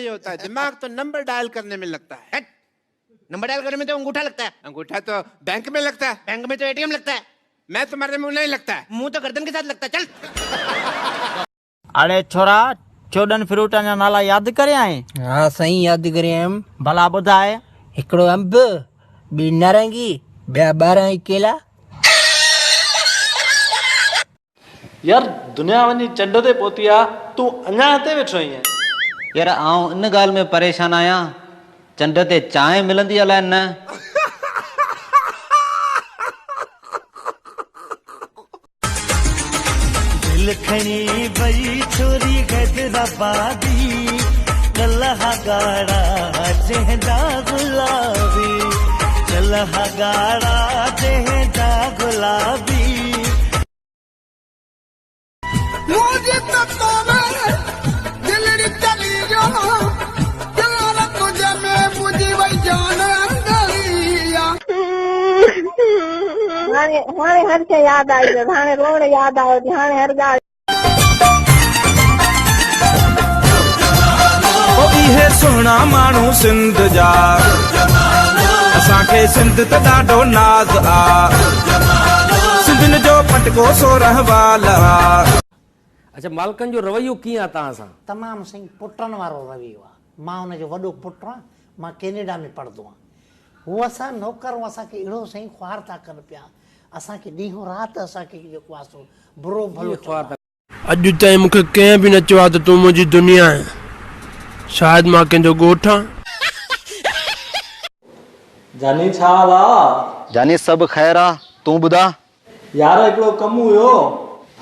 होता है, दिमाग तो नंबर डायल करने में लगता है। नंबर डायल करने में तो अंगूठा लगता है, अंगूठा तो बैंक में लगता है, बैंक में तो एटीएम लगता है, मैं तुम्हारे मुंह नहीं लगता है। मुंह तो गर्दन के साथ लगता है। चल। अरे छोरा, 14 फ्रूटनि जा नाला यादि करे आए? हाँ साईं, यादि करे आयुमि। भला ॿुधाए। हिकिड़ो अंब, ॿी नारंगी, ॿिया 12 केला। यार दुनिया वञी चंड ते पहुती आहे, तूं अञा हिते वेठो आहीं। यार आउं इन ॻाल्हि में परेशान आहियां, चंड ते चांहि मिलंदी अलाए न। दिल खणी वई छोरी हैदराबादी, कलहा गाड़ा जंहिंजा गुलाबी, कलहा गाड़ा जंहिंजा गुलाबी। मुझे तो तोरे दिल री चली जो, दिल तुझे में मुझे वही जान अंदरिया। हाणे हर शइ यादि आई, हाणे रोण यादि आयो, हाणे हर ॻाल्हि। इहे सुहिणा माण्हू सिंध जा, असांखे सिंध त ॾाढो नाज़ आ, सिंधियुनि जो पटको सोरह वाल आ। अच्छा, मालकनि जो रवैयो कीअं आहे तव्हां सां? तमामु साईं पुटनि वारो रवैयो आहे। मां हुनजो वॾो पुटु आहियां, मां कैनेडा में पढ़ंदो आहियां। हू असां नौकरूं असांखे अहिड़ो साईं ख्वार था कनि पिया, असांखे ॾींहों राति असांखे जेको आहे सो बुरो भलो ख्वार। अॼु ताईं मूंखे कंहिं बि न चयो आहे त तूं मुंहिंजी दुनिया आहे। शायदि मां कंहिंजो ॻोठु आहियां। जानी छा हाल आहे? जानी सभु ख़ैर आहे, तूं ॿुधा? यार हिकिड़ो कमु हुयो।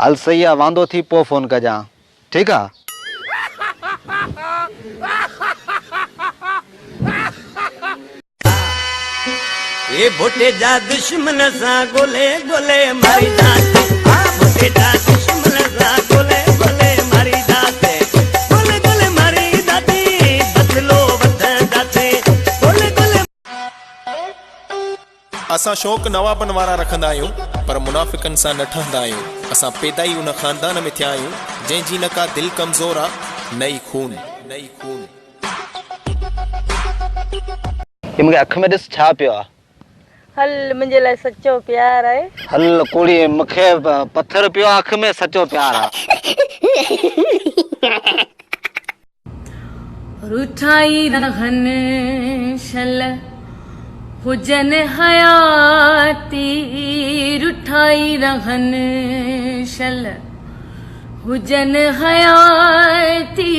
हल सही आहे, वांदो थी पोइ फ़ोन कजां, ठीकु आहे? ए भुटे जा दुश्मन सां गोले गोले मारी जाते, भुटे जा दुश्मन सां गोले गोले मारी जाते, गोले गोले मारी जाते, बदलो वधण जाते, गोले गोले। असां शौक़ नवाबनि वारा रखंदा आहियूं, पर मुनाफ़िकनि सां न ठहंदा आहियूं। असां पैदा ई उन ख़ानदान में थिया आहियूं जंहिंजी न का दिलि कमज़ोर आहे, नई खून नई खून। मूंखे अखि में ॾिस छा पियो आहे। हल मुंहिंजे लाइ सचो प्यार आहे। हल कुड़ी, मूंखे पत्थर पियो आहे, अखि में सचो प्यार आहे। रुठाई रहन शल हुजन हयाती, रुठाई रहन शल हुजन हयाती।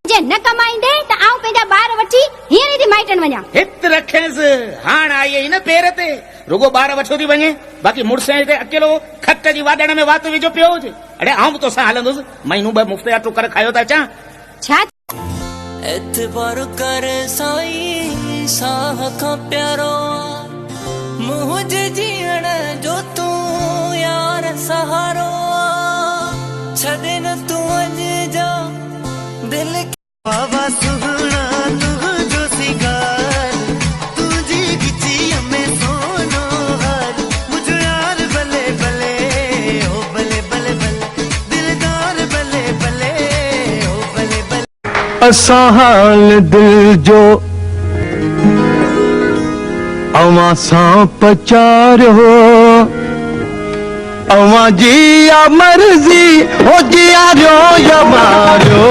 जे न कमाईंदे त आऊं पंहिंजा ॿार वठी हीअं थी माइटनि वञा। हित रखेसि, हाणे आई हिन पेर ते, रुगो ॿार वठो थी वञे, बाक़ी मुड़ुस हिते अकेलो खट जी वाॾण में वात विझो पियो हुजे। अड़े आऊं बि तोसां हलंदुसि, महीनो ॿ मुफ़्त जा टुकर खायो था अचां। छा एतबार कर साईं, साह खां प्यारो मुंहिंजे जीअण जो तूं यार सहारो, छॾे न तूं अॼु जा दिल। बाबा सुहिणा तुंहिंजो सिंगार, तुंहिंजी गिचीअ में सोनो हार, मुंहिंजो यार भले भले ओ भले भले भले, दिलदार भले भले ओ भले भले। असां हाल दिल जो अवां सां पचारियो, अवां जी मर्ज़ी हो जियारियो या मारियो।